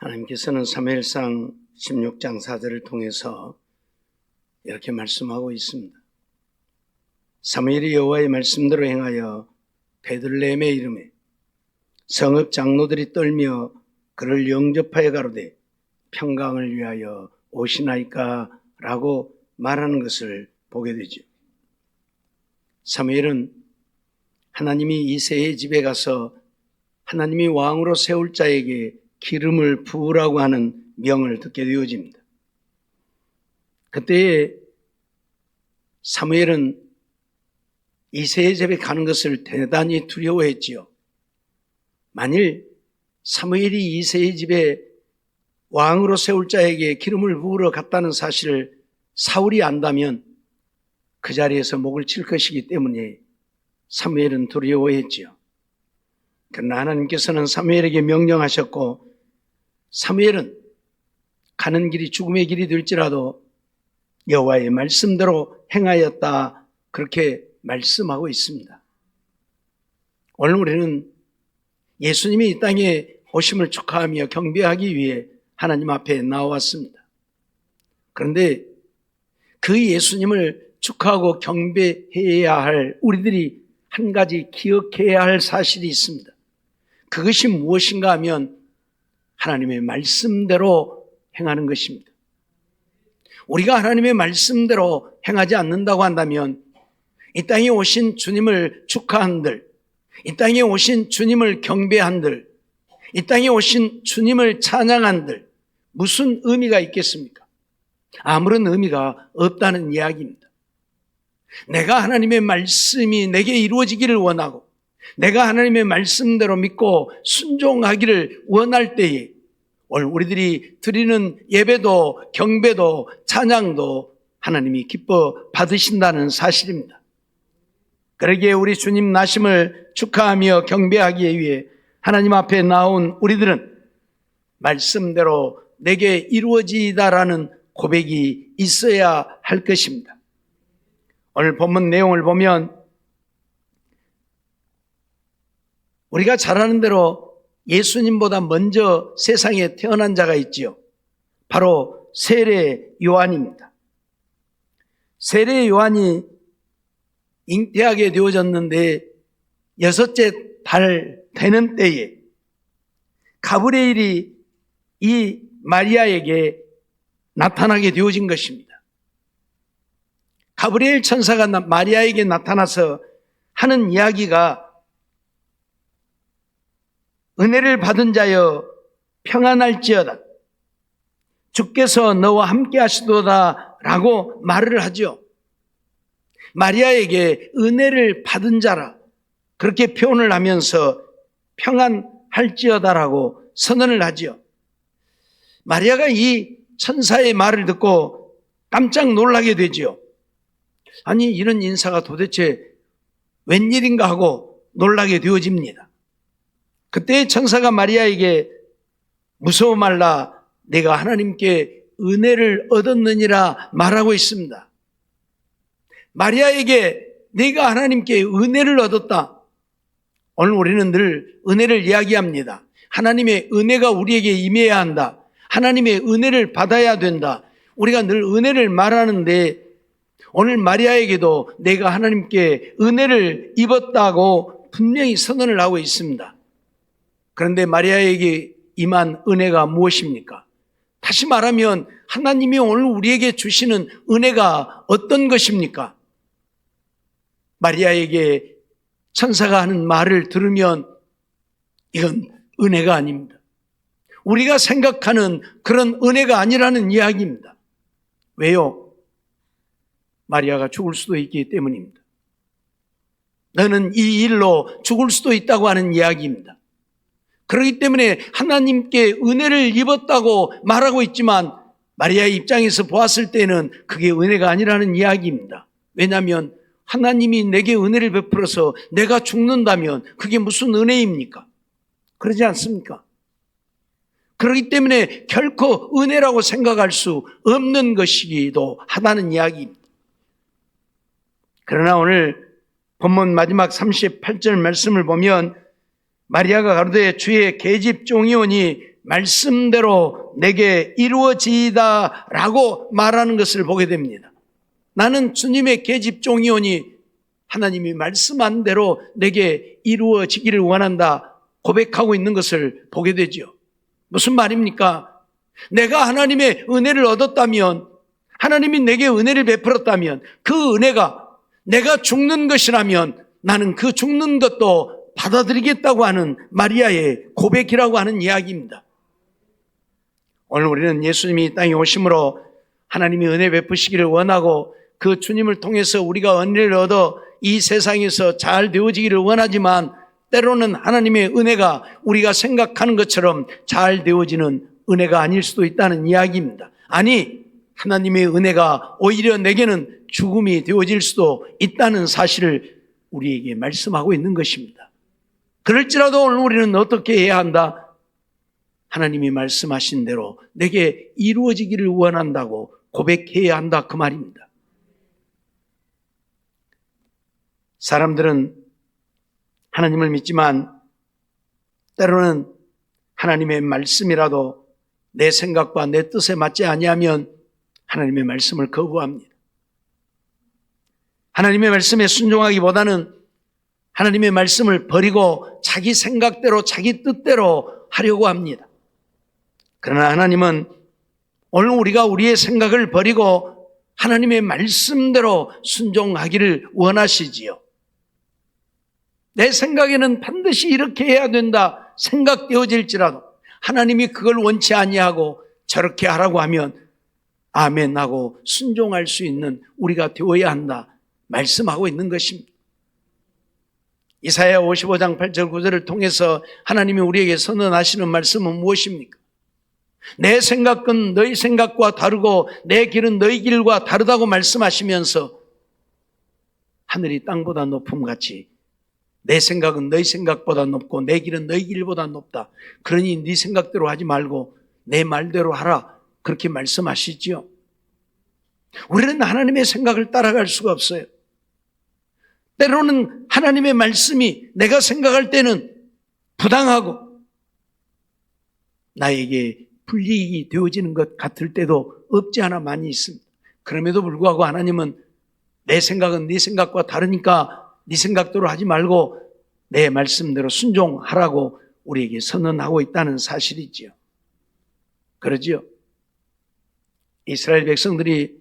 하나님께서는 사무엘상 16장 4절을 통해서 이렇게 말씀하고 있습니다. 사무엘이 여호와의 말씀대로 행하여 베들레헴에 이르매 성읍 장로들이 떨며 그를 영접하여 가로되 평강을 위하여 오시나이까 라고 말하는 것을 보게 되죠. 사무엘은 하나님이 이새의 집에 가서 하나님이 왕으로 세울 자에게 기름을 부으라고 하는 명을 듣게 되어집니다. 그때에 사무엘은 이새의 집에 가는 것을 대단히 두려워했지요. 만일 사무엘이 이새의 집에 왕으로 세울 자에게 기름을 부으러 갔다는 사실을 사울이 안다면 그 자리에서 목을 칠 것이기 때문에 사무엘은 두려워했지요. 그러나 하나님께서는 사무엘에게 명령하셨고 사무엘은 가는 길이 죽음의 길이 될지라도 여호와의 말씀대로 행하였다, 그렇게 말씀하고 있습니다. 오늘 우리는 예수님이 이 땅에 오심을 축하하며 경배하기 위해 하나님 앞에 나왔습니다. 그런데 그 예수님을 축하하고 경배해야 할 우리들이 한 가지 기억해야 할 사실이 있습니다. 그것이 무엇인가 하면 하나님의 말씀대로 행하는 것입니다. 우리가 하나님의 말씀대로 행하지 않는다고 한다면 이 땅에 오신 주님을 축하한들, 이 땅에 오신 주님을 경배한들, 이 땅에 오신 주님을 찬양한들 무슨 의미가 있겠습니까? 아무런 의미가 없다는 이야기입니다. 내가 하나님의 말씀이 내게 이루어지기를 원하고 내가 하나님의 말씀대로 믿고 순종하기를 원할 때에 오늘 우리들이 드리는 예배도 경배도 찬양도 하나님이 기뻐 받으신다는 사실입니다. 그러기에 우리 주님 나심을 축하하며 경배하기 위해 하나님 앞에 나온 우리들은 말씀대로 내게 이루어지다라는 고백이 있어야 할 것입니다. 오늘 본문 내용을 보면 우리가 잘 아는 대로 예수님보다 먼저 세상에 태어난 자가 있지요. 바로 세례 요한입니다. 세례 요한이 잉태하게 되어졌는데 6째 달 되는 때에 가브리엘이 이 마리아에게 나타나게 되어진 것입니다. 가브리엘 천사가 마리아에게 나타나서 하는 이야기가 은혜를 받은 자여 평안할지어다, 주께서 너와 함께 하시도다 라고 말을 하죠. 마리아에게 은혜를 받은 자라 그렇게 표현을 하면서 평안할지어다라고 선언을 하죠. 마리아가 이 천사의 말을 듣고 깜짝 놀라게 되죠. 아니, 이런 인사가 도대체 웬일인가 하고 놀라게 되어집니다. 그때 천사가 마리아에게 무서워 말라, 내가 하나님께 은혜를 얻었느니라 말하고 있습니다. 마리아에게 내가 하나님께 은혜를 얻었다. 오늘 우리는 늘 은혜를 이야기합니다. 하나님의 은혜가 우리에게 임해야 한다. 하나님의 은혜를 받아야 된다. 우리가 늘 은혜를 말하는데 오늘 마리아에게도 내가 하나님께 은혜를 입었다고 분명히 선언을 하고 있습니다. 그런데 마리아에게 임한 은혜가 무엇입니까? 다시 말하면 하나님이 오늘 우리에게 주시는 은혜가 어떤 것입니까? 마리아에게 천사가 하는 말을 들으면 이건 은혜가 아닙니다. 우리가 생각하는 그런 은혜가 아니라는 이야기입니다. 왜요? 마리아가 죽을 수도 있기 때문입니다. 너는 이 일로 죽을 수도 있다고 하는 이야기입니다. 그렇기 때문에 하나님께 은혜를 입었다고 말하고 있지만 마리아의 입장에서 보았을 때는 그게 은혜가 아니라는 이야기입니다. 왜냐하면 하나님이 내게 은혜를 베풀어서 내가 죽는다면 그게 무슨 은혜입니까? 그러지 않습니까? 그렇기 때문에 결코 은혜라고 생각할 수 없는 것이기도 하다는 이야기입니다. 그러나 오늘 본문 마지막 38절 말씀을 보면 마리아가 가로되 주의 계집 종이오니 말씀대로 내게 이루어지이다라고 말하는 것을 보게 됩니다. 나는 주님의 계집종이오니 하나님이 말씀한 대로 내게 이루어지기를 원한다 고백하고 있는 것을 보게 되죠. 무슨 말입니까? 내가 하나님의 은혜를 얻었다면, 하나님이 내게 은혜를 베풀었다면, 그 은혜가 내가 죽는 것이라면 나는 그 죽는 것도 받아들이겠다고 하는 마리아의 고백이라고 하는 이야기입니다. 오늘 우리는 예수님이 땅에 오심으로 하나님이 은혜 베푸시기를 원하고 그 주님을 통해서 우리가 은혜를 얻어 이 세상에서 잘 되어지기를 원하지만 때로는 하나님의 은혜가 우리가 생각하는 것처럼 잘 되어지는 은혜가 아닐 수도 있다는 이야기입니다. 아니, 하나님의 은혜가 오히려 내게는 죽음이 되어질 수도 있다는 사실을 우리에게 말씀하고 있는 것입니다. 그럴지라도 오늘 우리는 어떻게 해야 한다? 하나님이 말씀하신 대로 내게 이루어지기를 원한다고 고백해야 한다, 그 말입니다. 사람들은 하나님을 믿지만 때로는 하나님의 말씀이라도 내 생각과 내 뜻에 맞지 아니하면 하나님의 말씀을 거부합니다. 하나님의 말씀에 순종하기보다는 하나님의 말씀을 버리고 자기 생각대로 자기 뜻대로 하려고 합니다. 그러나 하나님은 오늘 우리가 우리의 생각을 버리고 하나님의 말씀대로 순종하기를 원하시지요. 내 생각에는 반드시 이렇게 해야 된다 생각되어질지라도 하나님이 그걸 원치 아니하고 저렇게 하라고 하면 아멘 하고 순종할 수 있는 우리가 되어야 한다 말씀하고 있는 것입니다. 이사야 55장 8절 9절을 통해서 하나님이 우리에게 선언하시는 말씀은 무엇입니까? 내 생각은 너희 생각과 다르고 내 길은 너희 길과 다르다고 말씀하시면서 하늘이 땅보다 높음같이 내 생각은 너희 생각보다 높고 내 길은 너희 길보다 높다. 그러니 네 생각대로 하지 말고 내 말대로 하라. 그렇게 말씀하시지요. 우리는 하나님의 생각을 따라갈 수가 없어요. 때로는 하나님의 말씀이 내가 생각할 때는 부당하고 나에게 불이익이 되어지는 것 같을 때도 없지 않아 많이 있습니다. 그럼에도 불구하고 하나님은 내 생각은 네 생각과 다르니까 네 생각대로 하지 말고 내 말씀대로 순종하라고 우리에게 선언하고 있다는 사실이지요. 그러지요. 이스라엘 백성들이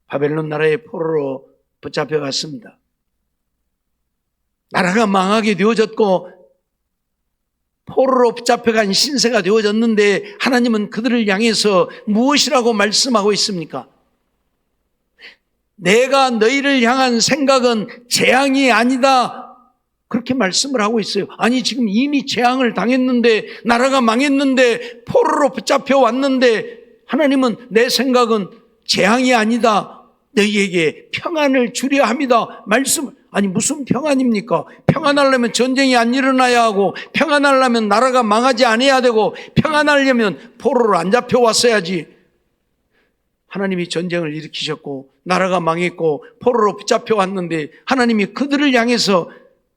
바벨론 나라의 포로로 붙잡혀 갔습니다. 나라가 망하게 되어졌고 포로로 붙잡혀간 신세가 되어졌는데 하나님은 그들을 향해서 무엇이라고 말씀하고 있습니까? 내가 너희를 향한 생각은 재앙이 아니다. 그렇게 말씀을 하고 있어요. 아니 지금 이미 재앙을 당했는데 나라가 망했는데 포로로 붙잡혀 왔는데 하나님은 내 생각은 재앙이 아니다. 너희에게 평안을 주려 합니다. 말씀. 아니 무슨 평안입니까? 평안하려면 전쟁이 안 일어나야 하고 평안하려면 나라가 망하지 않아야 되고 평안하려면 포로로 안 잡혀왔어야지. 하나님이 전쟁을 일으키셨고 나라가 망했고 포로로 붙잡혀 왔는데 하나님이 그들을 향해서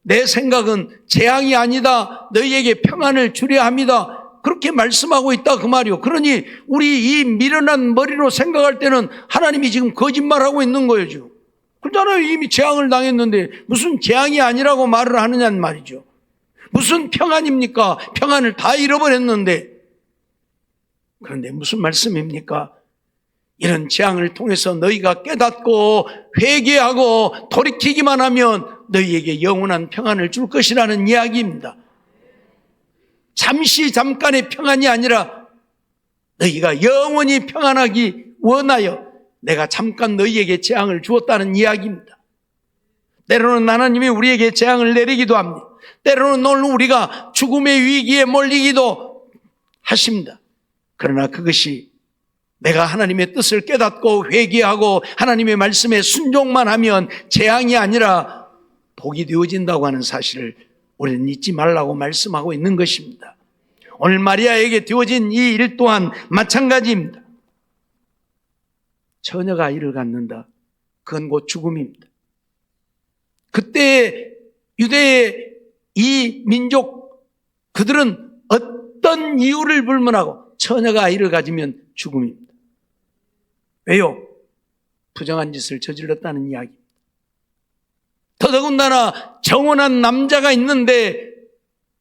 내 생각은 재앙이 아니다. 너희에게 평안을 주려 합니다. 그렇게 말씀하고 있다 그 말이요. 그러니 우리 이 미련한 머리로 생각할 때는 하나님이 지금 거짓말하고 있는 거예요 지금. 그렇잖아요. 이미 재앙을 당했는데 무슨 재앙이 아니라고 말을 하느냐는 말이죠. 무슨 평안입니까? 평안을 다 잃어버렸는데. 그런데 무슨 말씀입니까? 이런 재앙을 통해서 너희가 깨닫고 회개하고 돌이키기만 하면 너희에게 영원한 평안을 줄 것이라는 이야기입니다. 잠깐의 평안이 아니라 너희가 영원히 평안하기 원하여 내가 잠깐 너희에게 재앙을 주었다는 이야기입니다. 때로는 하나님이 우리에게 재앙을 내리기도 합니다. 때로는 오늘 우리가 죽음의 위기에 몰리기도 하십니다. 그러나 그것이 내가 하나님의 뜻을 깨닫고 회개하고 하나님의 말씀에 순종만 하면 재앙이 아니라 복이 되어진다고 하는 사실을 우리는 잊지 말라고 말씀하고 있는 것입니다. 오늘 마리아에게 되어진 이 일 또한 마찬가지입니다. 처녀가 아이를 갖는다. 그건 곧 죽음입니다. 그때 유대의 이 민족 그들은 어떤 어떤 이유를 불문하고 처녀가 아이를 가지면 죽음입니다. 왜요? 부정한 짓을 저질렀다는 이야기입니다. 더더군다나 정혼한 남자가 있는데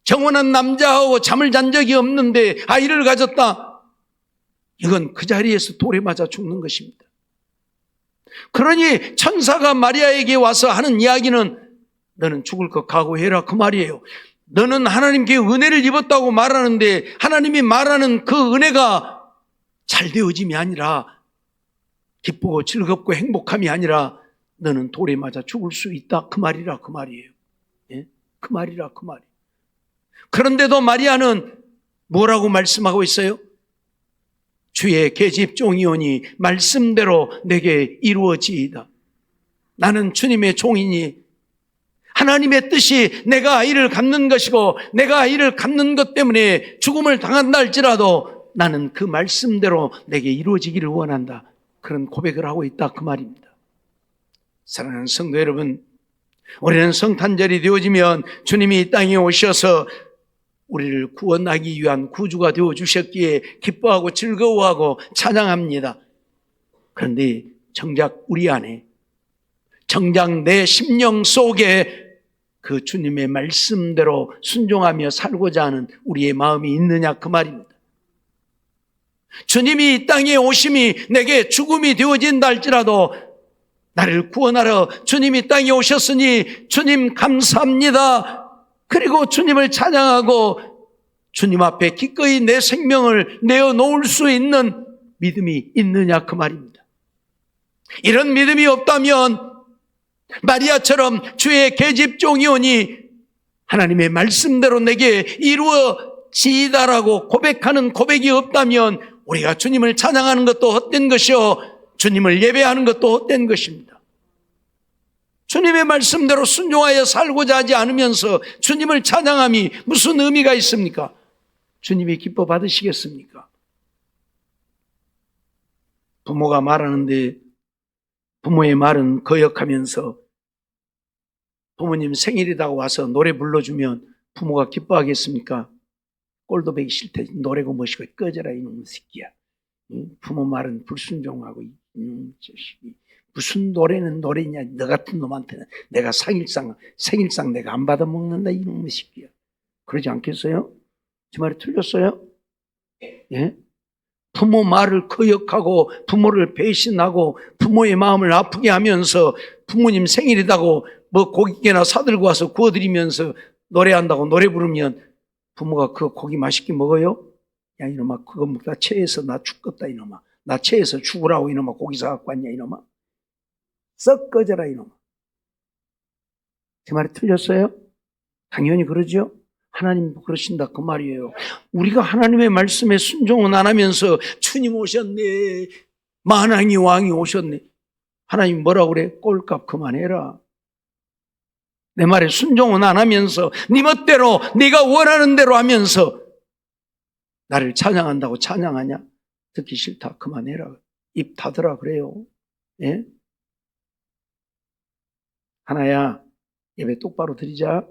정혼한 남자하고 잠을 잔 적이 없는데 아이를 가졌다. 이건 그 자리에서 돌에 맞아 죽는 것입니다. 그러니 천사가 마리아에게 와서 하는 이야기는 너는 죽을 것 각오해라 그 말이에요. 너는 하나님께 은혜를 입었다고 말하는데 하나님이 말하는 그 은혜가 잘 되어짐이 아니라 기쁘고 즐겁고 행복함이 아니라 너는 돌에 맞아 죽을 수 있다 그 말이라 그 말이에요. 예? 그 말이라 그 말이에요. 그런데도 마리아는 뭐라고 말씀하고 있어요? 주의 계집종이오니 말씀대로 내게 이루어지이다. 나는 주님의 종이니 하나님의 뜻이 내가 아이를 갖는 것이고 내가 아이를 갖는 것 때문에 죽음을 당한다 할지라도 나는 그 말씀대로 내게 이루어지기를 원한다. 그런 고백을 하고 있다 그 말입니다. 사랑하는 성도 여러분, 우리는 성탄절이 되어지면 주님이 이 땅에 오셔서 우리를 구원하기 위한 구주가 되어주셨기에 기뻐하고 즐거워하고 찬양합니다. 그런데 정작 우리 안에, 정작 내 심령 속에 그 주님의 말씀대로 순종하며 살고자 하는 우리의 마음이 있느냐 그 말입니다. 주님이 이 땅에 오심이 내게 죽음이 되어진다 할지라도 나를 구원하러 주님이 땅에 오셨으니 주님 감사합니다. 그리고 주님을 찬양하고 주님 앞에 기꺼이 내 생명을 내어놓을 수 있는 믿음이 있느냐 그 말입니다. 이런 믿음이 없다면 마리아처럼 주의 계집종이오니 하나님의 말씀대로 내게 이루어지이다라고 고백하는 고백이 없다면 우리가 주님을 찬양하는 것도 헛된 것이요 주님을 예배하는 것도 헛된 것입니다. 주님의 말씀대로 순종하여 살고자 하지 않으면서 주님을 찬양함이 무슨 의미가 있습니까? 주님이 기뻐 받으시겠습니까? 부모가 말하는데 부모의 말은 거역하면서 부모님 생일이라고 와서 노래 불러주면 부모가 기뻐하겠습니까? 꼴도 보기 싫대. 노래고 뭐시고 꺼져라 이놈의 새끼야. 부모 말은 불순종하고 이놈의 자식이 무슨 노래는 노래냐. 너 같은 놈한테는 내가 생일상 내가 안 받아먹는다 이놈의 새끼야. 그러지 않겠어요? 제 말이 틀렸어요? 예? 부모 말을 거역하고 부모를 배신하고 부모의 마음을 아프게 하면서 부모님 생일이라고 뭐 고깃게나 사들고 와서 구워드리면서 노래한다고 노래 부르면 부모가 그 고기 맛있게 먹어요? 야 이놈아 그거 먹다 체해서 나 죽겠다 이놈아. 나 체해서 죽으라고 이놈아 고기 사갖고 왔냐 이놈아. 썩 꺼져라 이놈아. 제 말이 틀렸어요? 당연히 그러죠. 하나님도 그러신다 그 말이에요. 우리가 하나님의 말씀에 순종은 안 하면서 주님 오셨네, 만왕이 왕이 오셨네. 하나님 뭐라고 그래? 꼴값 그만해라. 내 말에 순종은 안 하면서 네 멋대로 네가 원하는 대로 하면서 나를 찬양한다고 찬양하냐? 듣기 싫다 그만해라. 입 닫으라 그래요. 예? 하나야 예배 똑바로 드리자.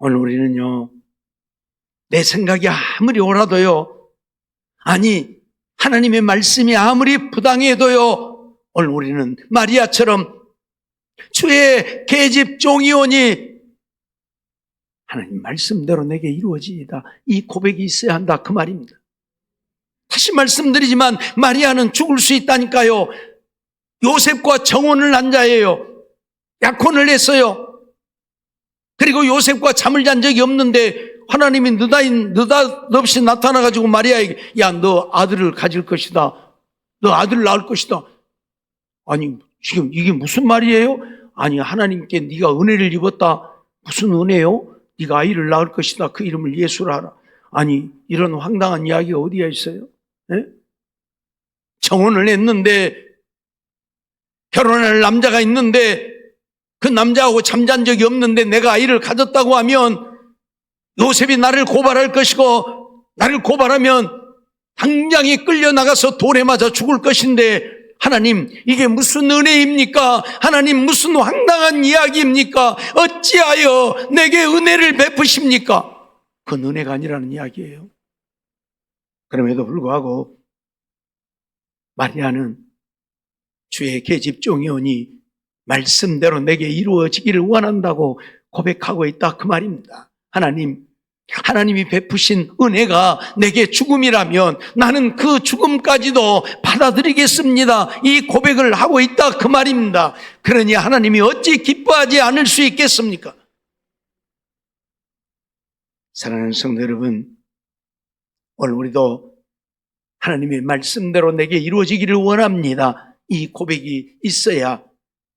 오늘 우리는요, 내 생각이 아무리 옳아도요, 아니, 하나님의 말씀이 아무리 부당해도요, 오늘 우리는 마리아처럼 주의 계집종이오니 하나님 말씀대로 내게 이루어지이다. 이 고백이 있어야 한다. 그 말입니다. 다시 말씀드리지만 마리아는 죽을 수 있다니까요. 요셉과 정혼을 한 자예요. 약혼을 했어요. 그리고 요셉과 잠을 잔 적이 없는데 하나님이 느닷없이 나타나가지고 마리아에게 야, 너 아들을 가질 것이다. 너 아들을 낳을 것이다. 아니 지금 이게 무슨 말이에요? 아니 하나님께 네가 은혜를 입었다. 무슨 은혜요? 네가 아이를 낳을 것이다. 그 이름을 예수라 하라. 아니 이런 황당한 이야기가 어디에 있어요? 네? 정혼을 했는데 결혼할 남자가 있는데 그 남자하고 잠잔 적이 없는데 내가 아이를 가졌다고 하면 요셉이 나를 고발할 것이고 나를 고발하면 당장에 끌려나가서 돌에 맞아 죽을 것인데 하나님, 이게 무슨 은혜입니까? 하나님, 무슨 황당한 이야기입니까? 어찌하여 내게 은혜를 베푸십니까? 그건 은혜가 아니라는 이야기예요. 그럼에도 불구하고 마리아는 주의 계집종이오니 말씀대로 내게 이루어지기를 원한다고 고백하고 있다, 그 말입니다. 하나님이 베푸신 은혜가 내게 죽음이라면 나는 그 죽음까지도 받아들이겠습니다, 이 고백을 하고 있다, 그 말입니다. 그러니 하나님이 어찌 기뻐하지 않을 수 있겠습니까? 사랑하는 성도 여러분, 오늘 우리도 하나님의 말씀대로 내게 이루어지기를 원합니다, 이 고백이 있어야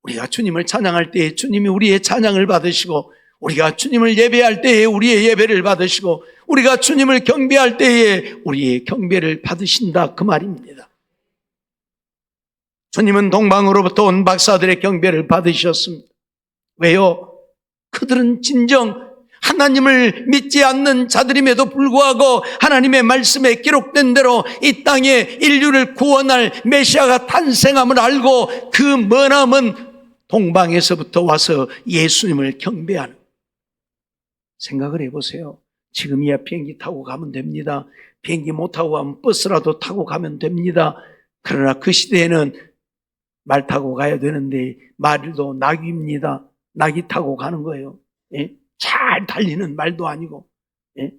우리가 주님을 찬양할 때에 주님이 우리의 찬양을 받으시고, 우리가 주님을 예배할 때에 우리의 예배를 받으시고, 우리가 주님을 경배할 때에 우리의 경배를 받으신다, 그 말입니다. 주님은 동방으로부터 온 박사들의 경배를 받으셨습니다. 왜요? 그들은 진정 하나님을 믿지 않는 자들임에도 불구하고 하나님의 말씀에 기록된 대로 이 땅에 인류를 구원할 메시아가 탄생함을 알고 그 머나먼 동방에서부터 와서 예수님을 경배하는, 생각을 해보세요. 지금이야 비행기 타고 가면 됩니다. 비행기 못 타고 가면 버스라도 타고 가면 됩니다. 그러나 그 시대에는 말 타고 가야 되는데 말도 낙입니다. 낙이 타고 가는 거예요. 예? 잘 달리는 말도 아니고. 예?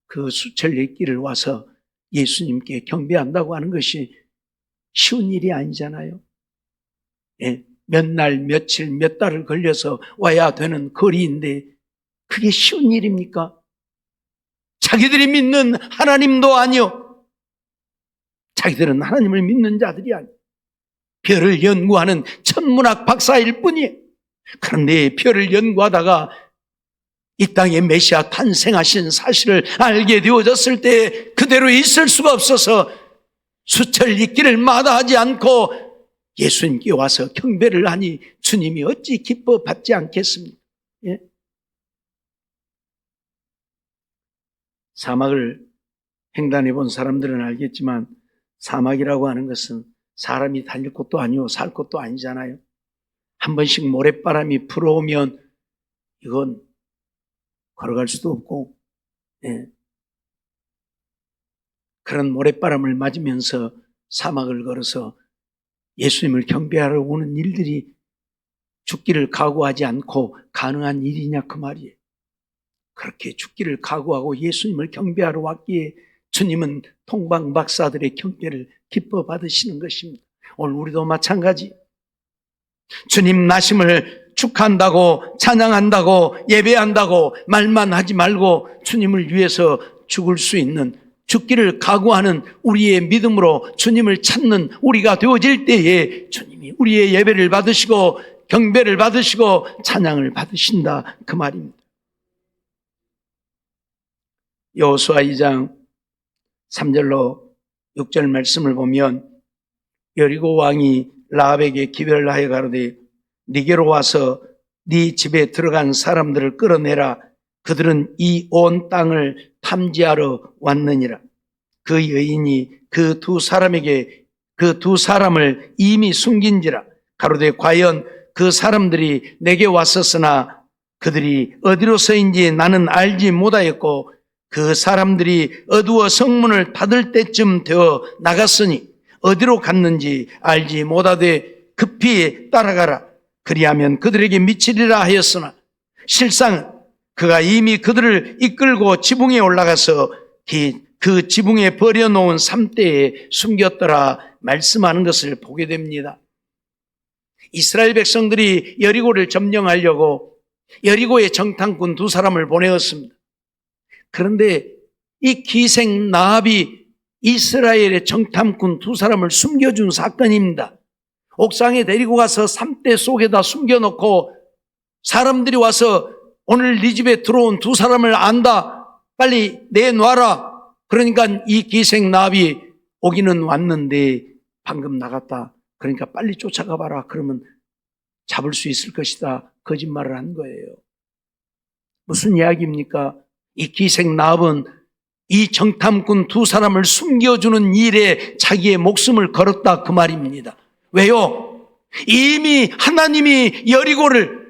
그 수천리의 길을 와서 예수님께 경배한다고 하는 것이 쉬운 일이 아니잖아요. 예? 몇 날, 며칠, 몇 달을 걸려서 와야 되는 거리인데 그게 쉬운 일입니까? 자기들이 믿는 하나님도 아니요, 자기들은 하나님을 믿는 자들이 아니요, 별을 연구하는 천문학 박사일 뿐이에요. 그런데 별을 연구하다가 이 땅에 메시아 탄생하신 사실을 알게 되어졌을 때 그대로 있을 수가 없어서 수철 길을 마다하지 않고 예수님께 와서 경배를 하니 주님이 어찌 기뻐 받지 않겠습니까? 예? 사막을 횡단해 본 사람들은 알겠지만 사막이라고 하는 것은 사람이 달릴 곳도 아니고 살 곳도 아니잖아요. 한 번씩 모래바람이 불어오면 이건 걸어갈 수도 없고, 예. 그런 모래바람을 맞으면서 사막을 걸어서 예수님을 경배하러 오는 일들이 죽기를 각오하지 않고 가능한 일이냐, 그 말이에요. 그렇게 죽기를 각오하고 예수님을 경배하러 왔기에 주님은 동방 박사들의 경배를 기뻐 받으시는 것입니다. 오늘 우리도 마찬가지, 주님 나심을 축하한다고, 찬양한다고, 예배한다고 말만 하지 말고 주님을 위해서 죽을 수 있는, 죽기를 각오하는 우리의 믿음으로 주님을 찾는 우리가 되어질 때에 주님이 우리의 예배를 받으시고 경배를 받으시고 찬양을 받으신다, 그 말입니다. 여호수아 2장 3절로 6절 말씀을 보면 여리고 왕이 라합에게 기별을 하여 가로되 네게로 와서 네 집에 들어간 사람들을 끌어내라. 그들은 이 온 땅을 탐지하러 왔느니라. 그 여인이 그 두 사람을 이미 숨긴지라. 가로되 과연 그 사람들이 내게 왔었으나 그들이 어디로서인지 나는 알지 못하였고 그 사람들이 어두워 성문을 닫을 때쯤 되어 나갔으니 어디로 갔는지 알지 못하되 급히 따라가라. 그리하면 그들에게 미치리라 하였으나 실상 그가 이미 그들을 이끌고 지붕에 올라가서 그 지붕에 버려놓은 삼대에 숨겼더라 말씀하는 것을 보게 됩니다. 이스라엘 백성들이 여리고를 점령하려고 여리고의 정탐꾼 두 사람을 보내었습니다. 그런데 이 기생 라합이 이스라엘의 정탐꾼 두 사람을 숨겨준 사건입니다. 옥상에 데리고 가서 삼대 속에다 숨겨놓고 사람들이 와서 오늘 네 집에 들어온 두 사람을 안다, 빨리 내놔라. 그러니까 이 기생 라합이 오기는 왔는데 방금 나갔다, 그러니까 빨리 쫓아가 봐라, 그러면 잡을 수 있을 것이다, 거짓말을 한 거예요. 무슨 이야기입니까? 이 기생 라합은 이 정탐꾼 두 사람을 숨겨주는 일에 자기의 목숨을 걸었다 그 말입니다. 왜요? 이미 하나님이 여리고를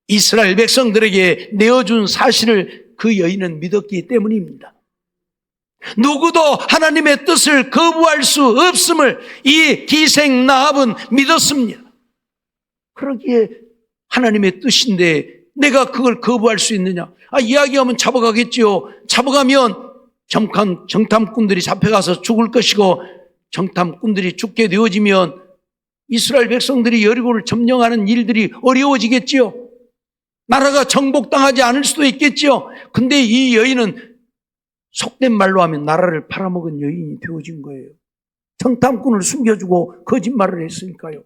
이스라엘 백성들에게 내어준 사실을 그 여인은 믿었기 때문입니다. 누구도 하나님의 뜻을 거부할 수 없음을 이 기생 라합은 믿었습니다. 그러기에 하나님의 뜻인데 내가 그걸 거부할 수 있느냐? 이야기하면 잡아가겠지요. 잡아가면 정탐꾼들이 잡혀가서 죽을 것이고, 정탐꾼들이 죽게 되어지면 이스라엘 백성들이 여리고를 점령하는 일들이 어려워지겠지요. 나라가 정복당하지 않을 수도 있겠지요. 근데 이 여인은 속된 말로 하면 나라를 팔아먹은 여인이 되어진 거예요. 정탐꾼을 숨겨주고 거짓말을 했으니까요.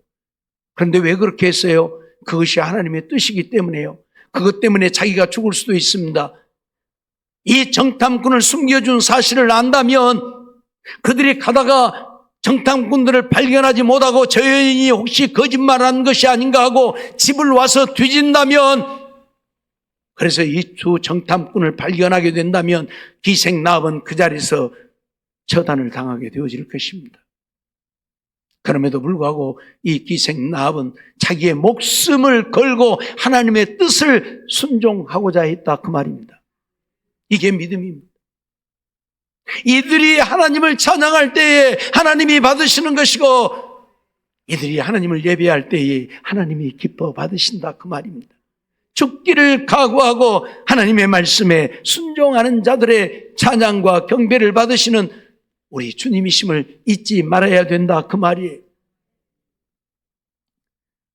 그런데 왜 그렇게 했어요? 그것이 하나님의 뜻이기 때문에요. 그것 때문에 자기가 죽을 수도 있습니다. 이 정탐꾼을 숨겨준 사실을 안다면 그들이 가다가 정탐꾼들을 발견하지 못하고 저 여인이 혹시 거짓말한 것이 아닌가 하고 집을 와서 뒤진다면, 그래서 이 두 정탐꾼을 발견하게 된다면 기생 라합은 그 자리에서 처단을 당하게 되어질 것입니다. 그럼에도 불구하고 이 기생 라합은 자기의 목숨을 걸고 하나님의 뜻을 순종하고자 했다 그 말입니다. 이게 믿음입니다. 이들이 하나님을 찬양할 때에 하나님이 받으시는 것이고, 이들이 하나님을 예배할 때에 하나님이 기뻐 받으신다 그 말입니다. 죽기를 각오하고 하나님의 말씀에 순종하는 자들의 찬양과 경배를 받으시는 우리 주님이심을 잊지 말아야 된다 그 말이에요.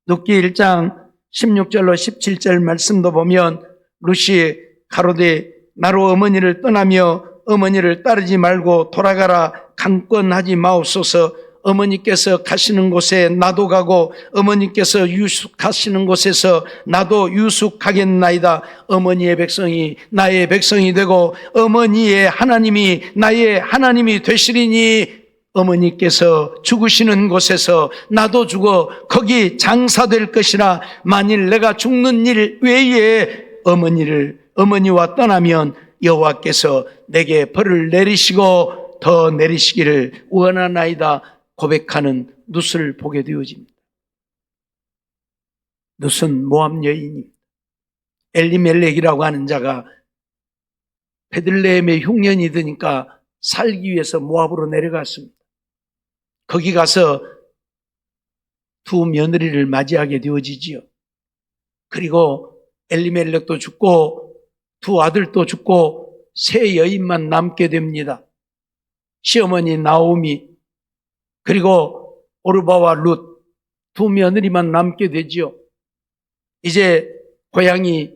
룻기 1장 16절로 17절 말씀도 보면 룻이 가로되 나로 어머니를 떠나며 어머니를 따르지 말고 돌아가라 강권하지 마옵소서. 어머니께서 가시는 곳에 나도 가고 어머니께서 유숙하시는 곳에서 나도 유숙하겠나이다. 어머니의 백성이 나의 백성이 되고 어머니의 하나님이 나의 하나님이 되시리니 어머니께서 죽으시는 곳에서 나도 죽어 거기 장사될 것이라. 만일 내가 죽는 일 외에 어머니와 떠나면 여호와께서 내게 벌을 내리시고 더 내리시기를 원하나이다 고백하는 룻을 보게 되어집니다. 룻은 모압 여인입니다. 엘리멜렉이라고 하는 자가 베들레헴에 흉년이 드니까 살기 위해서 모압으로 내려갔습니다. 거기 가서 두 며느리를 맞이하게 되어지지요. 그리고 엘리멜렉도 죽고 두 아들도 죽고 세 여인만 남게 됩니다. 시어머니 나오미 그리고 오르바와 룻 두 며느리만 남게 되지요. 이제 고향이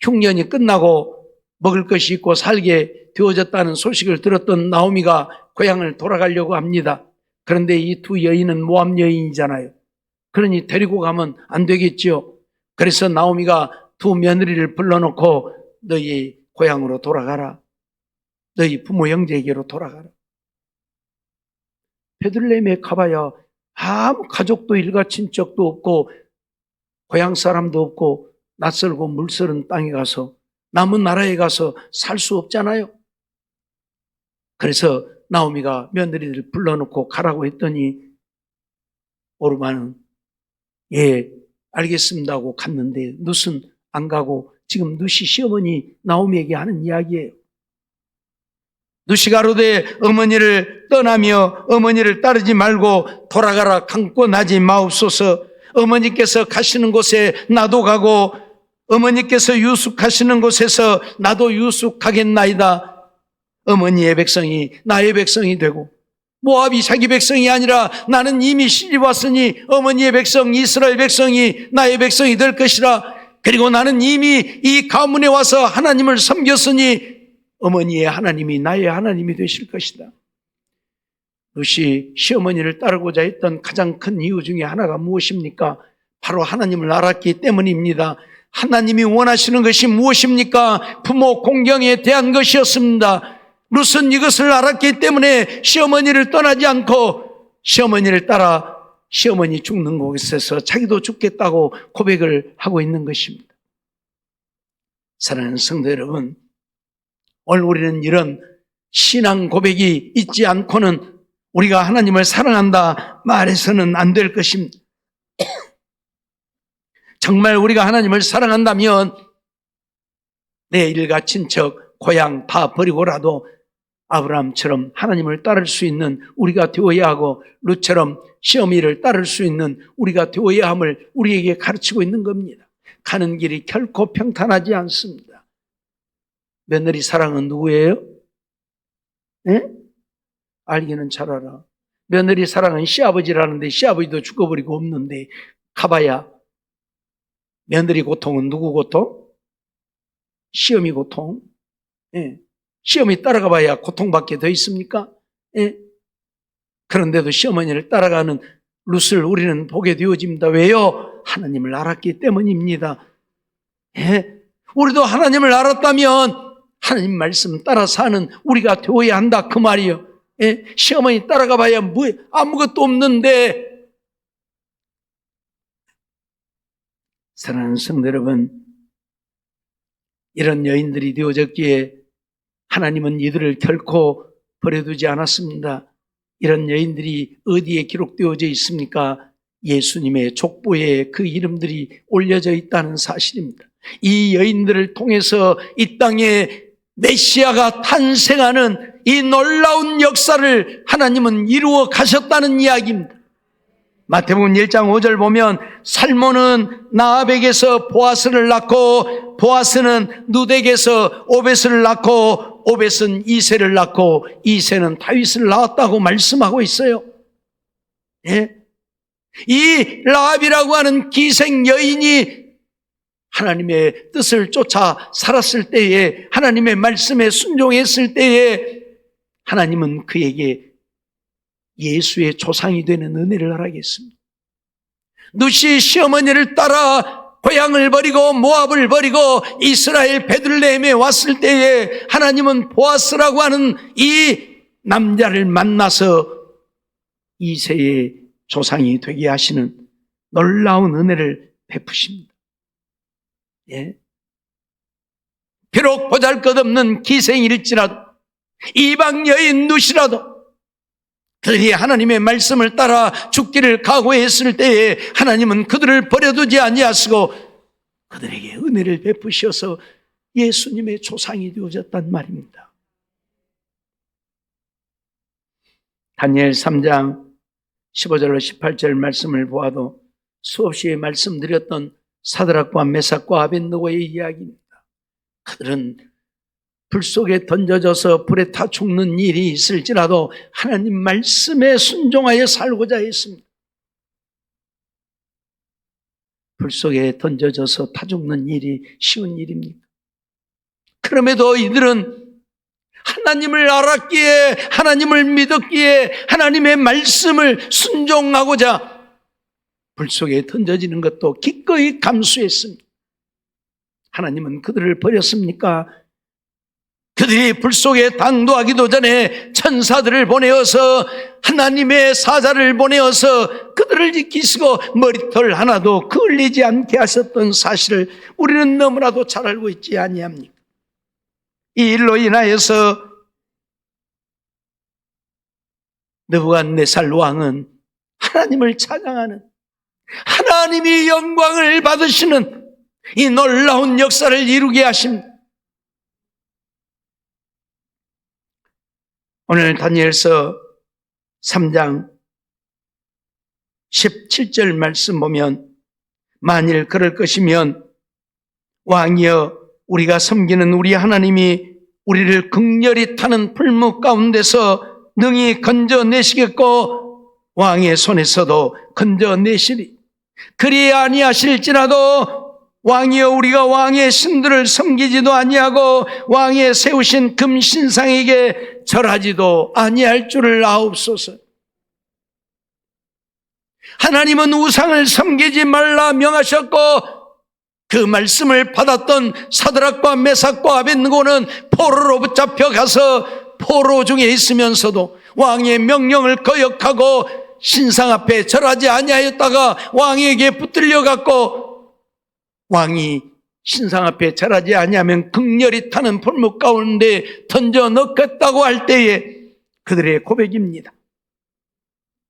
흉년이 끝나고 먹을 것이 있고 살게 되어졌다는 소식을 들었던 나오미가 고향을 돌아가려고 합니다. 그런데 이 두 여인은 모압 여인이잖아요. 그러니 데리고 가면 안 되겠지요. 그래서 나오미가 두 며느리를 불러놓고 너희 고향으로 돌아가라. 너희 부모 형제에게로 돌아가라. 베들레헴에 가봐야 아무 가족도 일가 친척도 없고 고향 사람도 없고 낯설고 물설은 땅에 가서 남은 나라에 가서 살 수 없잖아요. 그래서 나오미가 며느리를 불러놓고 가라고 했더니 오르바는 예 알겠습니다 하고 갔는데 룻은 안 가고 지금 룻이 시어머니 나오미에게 하는 이야기예요. 룻이 가로되 어머니를 떠나며 어머니를 따르지 말고 돌아가라 강권하지 마옵소서. 어머니께서 가시는 곳에 나도 가고 어머니께서 유숙하시는 곳에서 나도 유숙하겠나이다. 어머니의 백성이 나의 백성이 되고 모압이 자기 백성이 아니라 나는 이미 시집 왔으니 어머니의 백성 이스라엘 백성이 나의 백성이 될 것이라. 그리고 나는 이미 이 가문에 와서 하나님을 섬겼으니 어머니의 하나님이 나의 하나님이 되실 것이다. 룻이 시어머니를 따르고자 했던 가장 큰 이유 중에 하나가 무엇입니까? 바로 하나님을 알았기 때문입니다. 하나님이 원하시는 것이 무엇입니까? 부모 공경에 대한 것이었습니다. 룻은 이것을 알았기 때문에 시어머니를 떠나지 않고 시어머니를 따라 시어머니 죽는 곳에서 자기도 죽겠다고 고백을 하고 있는 것입니다. 사랑하는 성도 여러분, 오늘 우리는 이런 신앙 고백이 있지 않고는 우리가 하나님을 사랑한다 말해서는 안 될 것입니다. 정말 우리가 하나님을 사랑한다면 내 일가 친척 고향 다 버리고라도 아브라함처럼 하나님을 따를 수 있는 우리가 되어야 하고, 룻처럼 시어미를 따를 수 있는 우리가 되어야 함을 우리에게 가르치고 있는 겁니다. 가는 길이 결코 평탄하지 않습니다. 며느리 사랑은 누구예요? 예? 알기는 잘 알아. 며느리 사랑은 시아버지라는데 시아버지도 죽어버리고 없는데 가봐야 며느리 고통은 누구 고통? 시어미 고통. 예. 시어머니 따라가 봐야 고통밖에 더 있습니까? 예? 그런데도 시어머니를 따라가는 룻을 우리는 보게 되어집니다. 왜요? 하나님을 알았기 때문입니다. 예? 우리도 하나님을 알았다면 하나님 말씀 따라 사는 우리가 되어야 한다 그 말이에요. 예? 시어머니 따라가 봐야 뭐 아무것도 없는데. 사랑하는 성도 여러분, 이런 여인들이 되어졌기에 하나님은 이들을 결코 버려두지 않았습니다. 이런 여인들이 어디에 기록되어져 있습니까? 예수님의 족보에 그 이름들이 올려져 있다는 사실입니다. 이 여인들을 통해서 이 땅에 메시아가 탄생하는 이 놀라운 역사를 하나님은 이루어 가셨다는 이야기입니다. 마태복음 1장 5절 보면 살몬은 나압에게서 보아스를 낳고, 보아스는 누덱에서 오벳을 낳고, 오벳은 이새를 낳고, 이새는 다윗을 낳았다고 말씀하고 있어요. 예? 이 라합이라고 하는 기생 여인이 하나님의 뜻을 쫓아 살았을 때에, 하나님의 말씀에 순종했을 때에 하나님은 그에게 예수의 조상이 되는 은혜를 허락했습니다. 룻이 시어머니를 따라 고향을 버리고 모압을 버리고 이스라엘 베들레헴에 왔을 때에 하나님은 보아스라고 하는 이 남자를 만나서 이새의 조상이 되게 하시는 놀라운 은혜를 베푸십니다. 예. 비록 보잘것없는 기생일지라도, 이방 여인 룻이라도 그들이 하나님의 말씀을 따라 죽기를 각오했을 때에 하나님은 그들을 버려두지 아니하시고 그들에게 은혜를 베푸셔서 예수님의 조상이 되어졌단 말입니다. 다니엘 3장 15절로 18절 말씀을 보아도 수없이 말씀드렸던 사드락과 메삭과 아벳느고의 이야기입니다. 그들은 불 속에 던져져서 불에 타 죽는 일이 있을지라도 하나님 말씀에 순종하여 살고자 했습니다. 불 속에 던져져서 타 죽는 일이 쉬운 일입니까? 그럼에도 이들은 하나님을 알았기에, 하나님을 믿었기에 하나님의 말씀을 순종하고자 불 속에 던져지는 것도 기꺼이 감수했습니다. 하나님은 그들을 버렸습니까? 그들이 불 속에 당도하기도 전에 천사들을 보내어서, 하나님의 사자를 보내어서 그들을 지키시고 머리털 하나도 그을리지 않게 하셨던 사실을 우리는 너무나도 잘 알고 있지 아니합니까? 이 일로 인하여서 느부갓네살 왕은 하나님을 찬양하는, 하나님이 영광을 받으시는 이 놀라운 역사를 이루게 하십니다. 오늘 다니엘서 3장 17절 말씀 보면, 만일 그럴 것이면 왕이여, 우리가 섬기는 우리 하나님이 우리를 극렬히 타는 풀무 가운데서 능히 건져내시겠고 왕의 손에서도 건져내시리. 그리 아니하실지라도 왕이여, 우리가 왕의 신들을 섬기지도 아니하고 왕의 세우신 금 신상에게 절하지도 아니할 줄을 아옵소서. 하나님은 우상을 섬기지 말라 명하셨고 그 말씀을 받았던 사드락과 메삭과 아벳느고는 포로로 붙잡혀 가서 포로 중에 있으면서도 왕의 명령을 거역하고 신상 앞에 절하지 아니하였다가 왕에게 붙들려 갔고 왕이 신상 앞에 절하지 아니하면 극렬히 타는 풀무 가운데 던져 넣겠다고 할 때에 그들의 고백입니다.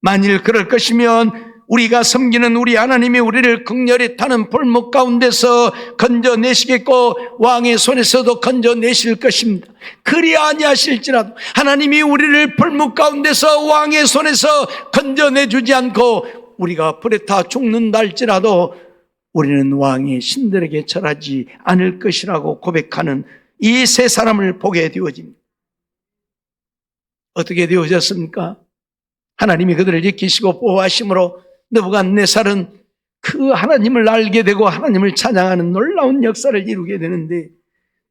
만일 그럴 것이면 우리가 섬기는 우리 하나님이 우리를 극렬히 타는 풀무 가운데서 건져내시겠고 왕의 손에서도 건져내실 것입니다. 그리 아니하실지라도 하나님이 우리를 풀무 가운데서 왕의 손에서 건져내주지 않고 우리가 불에 타 죽는다 할지라도 우리는 왕의 신들에게 절하지 않을 것이라고 고백하는 이 세 사람을 보게 되어집니다. 어떻게 되어졌습니까? 하나님이 그들을 지키시고 보호하심으로 느부갓네살은 그 하나님을 알게 되고 하나님을 찬양하는 놀라운 역사를 이루게 되는데,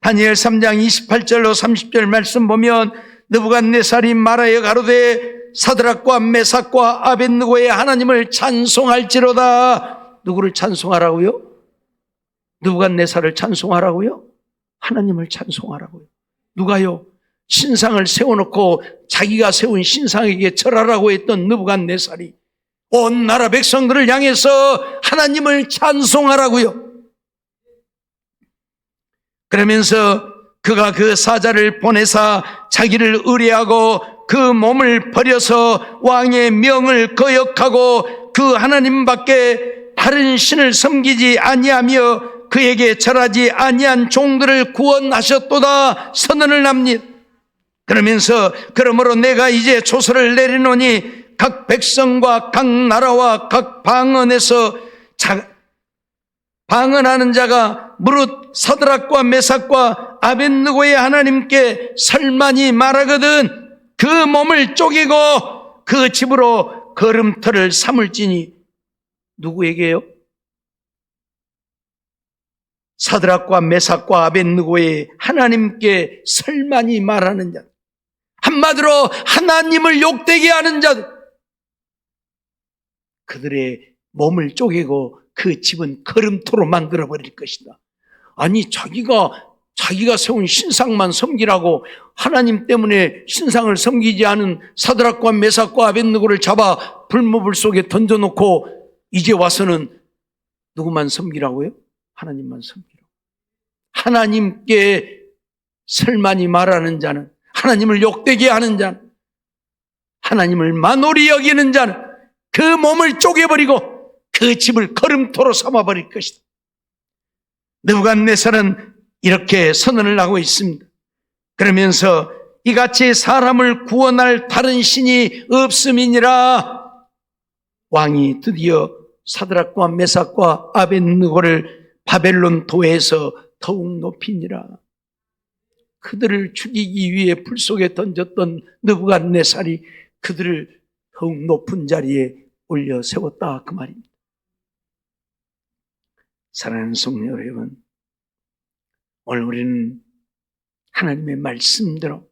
다니엘 3장 28절로 30절 말씀 보면 느부갓네살이 말하여 가로되 사드락과 메삭과 아벳느고의 하나님을 찬송할지로다. 누구를 찬송하라고요? 느부갓네살을 찬송하라고요? 하나님을 찬송하라고요. 누가요? 신상을 세워놓고 자기가 세운 신상에게 절하라고 했던 느부갓네살이 온 나라 백성들을 향해서 하나님을 찬송하라고요. 그러면서 그가 그 사자를 보내사 자기를 의뢰하고 그 몸을 버려서 왕의 명을 거역하고 그 하나님 밖에 다른 신을 섬기지 아니하며 그에게 절하지 아니한 종들을 구원하셨도다 선언을 합니다. 그러면서 그러므로 내가 이제 조서를 내리노니 각 백성과 각 나라와 각 방언에서 방언하는 자가 무릇 사드락과 메삭과 아벳느고의 하나님께 설만이 말하거든 그 몸을 쪼개고 그 집으로 걸음터를 삼을지니. 누구에게요? 사드락과 메삭과 아벳느고의 하나님께 설만이 말하는 자, 한마디로 하나님을 욕되게 하는 자들, 그들의 몸을 쪼개고 그 집은 걸음토로 만들어버릴 것이다. 아니, 자기가 세운 신상만 섬기라고 하나님 때문에 신상을 섬기지 않은 사드락과 메삭과 아벳느고를 잡아 불모불 속에 던져놓고 이제 와서는 누구만 섬기라고요? 하나님만 섬기라고. 하나님께 설만이 말하는 자는, 하나님을 욕되게 하는 자는, 하나님을 만홀히 여기는 자는 그 몸을 쪼개버리고 그 집을 걸음토로 삼아버릴 것이다. 느부갓네살은 이렇게 선언을 하고 있습니다. 그러면서 이같이 사람을 구원할 다른 신이 없음이니라. 왕이 드디어 사드락과 메삭과 아벳느고를 바벨론 도에서 더욱 높이니라. 그들을 죽이기 위해 불 속에 던졌던 느부갓네살이 그들을 더욱 높은 자리에 올려 세웠다, 그 말입니다. 사랑하는 성도 여러분, 오늘 우리는 하나님의 말씀대로,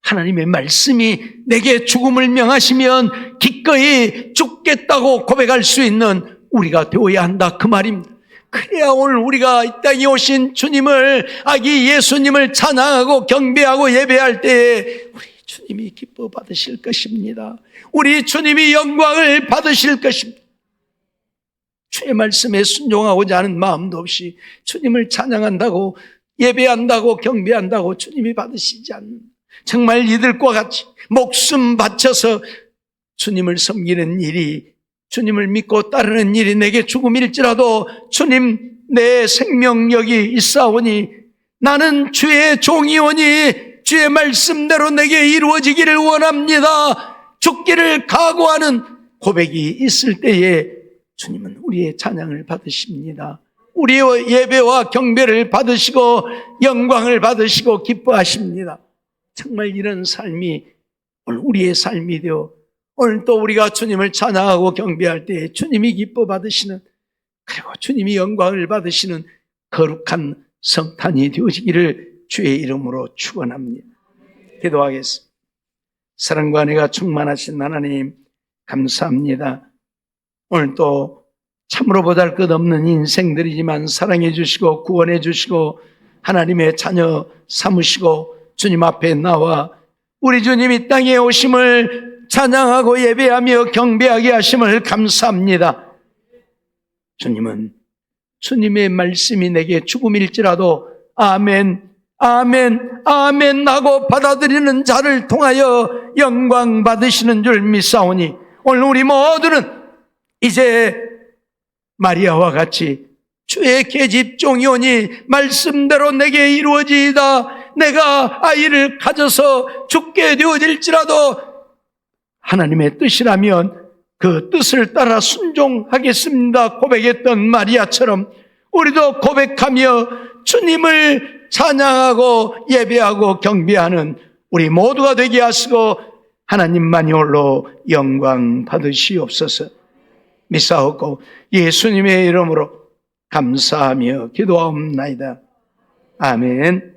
하나님의 말씀이 내게 죽음을 명하시면 기꺼이 죽겠다고 고백할 수 있는 우리가 되어야 한다, 그 말입니다. 그래야 오늘 우리가 이 땅에 오신 주님을, 아기 예수님을 찬양하고 경배하고 예배할 때에 우리 주님이 기뻐 받으실 것입니다. 우리 주님이 영광을 받으실 것입니다. 주의 말씀에 순종하고자 하는 마음도 없이 주님을 찬양한다고, 예배한다고, 경배한다고 주님이 받으시지 않는, 정말 이들과 같이 목숨 바쳐서 주님을 섬기는 일이, 주님을 믿고 따르는 일이 내게 죽음일지라도 주님, 내 생명력이 있사오니 나는 주의 종이오니 주의 말씀대로 내게 이루어지기를 원합니다. 죽기를 각오하는 고백이 있을 때에 주님은 우리의 찬양을 받으십니다. 우리의 예배와 경배를 받으시고 영광을 받으시고 기뻐하십니다. 정말 이런 삶이 오늘 우리의 삶이 되어, 오늘 또 우리가 주님을 찬양하고 경배할 때 주님이 기뻐 받으시는, 그리고 주님이 영광을 받으시는 거룩한 성탄이 되어지기를 주의 이름으로 축원합니다. 기도하겠습니다. 사랑과 은혜가 충만하신 하나님, 감사합니다. 오늘 또 참으로 보잘것없는 인생들이지만 사랑해 주시고 구원해 주시고 하나님의 자녀 삼으시고 주님 앞에 나와 우리 주님 이 땅에 오심을 찬양하고 예배하며 경배하게 하심을 감사합니다. 주님은 주님의 말씀이 내게 죽음일지라도 아멘, 아멘, 아멘 하고 받아들이는 자를 통하여 영광 받으시는 줄 믿사오니 오늘 우리 모두는 이제 마리아와 같이 주의 계집 종이오니 말씀대로 내게 이루어지이다. 내가 아이를 가져서 죽게 되어질지라도 하나님의 뜻이라면 그 뜻을 따라 순종하겠습니다 고백했던 마리아처럼 우리도 고백하며 주님을 찬양하고 예배하고 경배하는 우리 모두가 되게 하시고 하나님만이 홀로 영광 받으시옵소서. 믿사옵고 예수님의 이름으로 감사하며 기도하옵나이다. 아멘.